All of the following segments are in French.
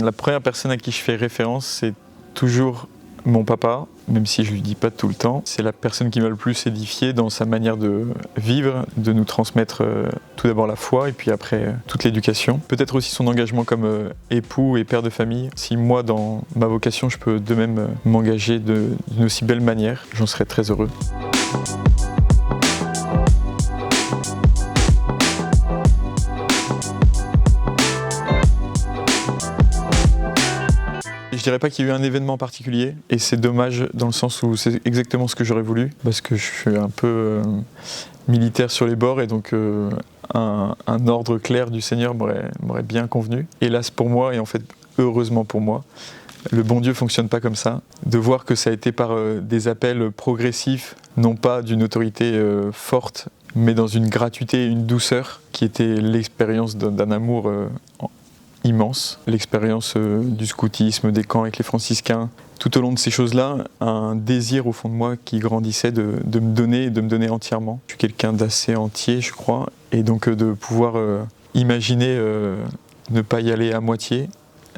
La première personne à qui je fais référence, c'est toujours mon papa, même si je lui dis pas tout le temps. C'est la personne qui m'a le plus édifié dans sa manière de vivre, de nous transmettre tout d'abord la foi et puis après toute l'éducation. Peut-être aussi son engagement comme époux et père de famille. Si moi, dans ma vocation, je peux de même m'engager d'une aussi belle manière, j'en serais très heureux. Je dirais pas qu'il y a eu un événement particulier et c'est dommage dans le sens où c'est exactement ce que j'aurais voulu parce que je suis un peu militaire sur les bords et donc un ordre clair du Seigneur m'aurait bien convenu. Hélas pour moi et en fait heureusement pour moi, le bon Dieu fonctionne pas comme ça. De voir que ça a été par des appels progressifs, non pas d'une autorité forte, mais dans une gratuité et une douceur qui était l'expérience d'un amour immense, l'expérience du scoutisme, des camps avec les franciscains. Tout au long de ces choses-là, un désir au fond de moi qui grandissait de me donner et de me donner entièrement. Je suis quelqu'un d'assez entier, je crois, et donc de pouvoir imaginer ne pas y aller à moitié,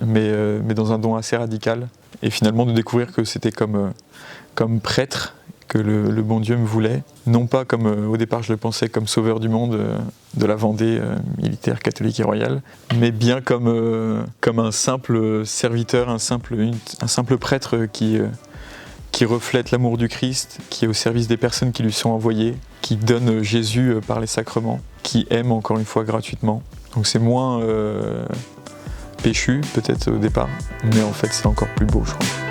mais dans un don assez radical, et finalement de découvrir que c'était comme prêtre que le bon Dieu me voulait, non pas comme au départ je le pensais comme sauveur du monde de la Vendée militaire, catholique et royale, mais bien comme un simple serviteur, un simple prêtre qui reflète l'amour du Christ, qui est au service des personnes qui lui sont envoyées, qui donne Jésus par les sacrements, qui aime encore une fois gratuitement. Donc c'est moins péchu peut-être au départ, mais en fait c'est encore plus beau je crois.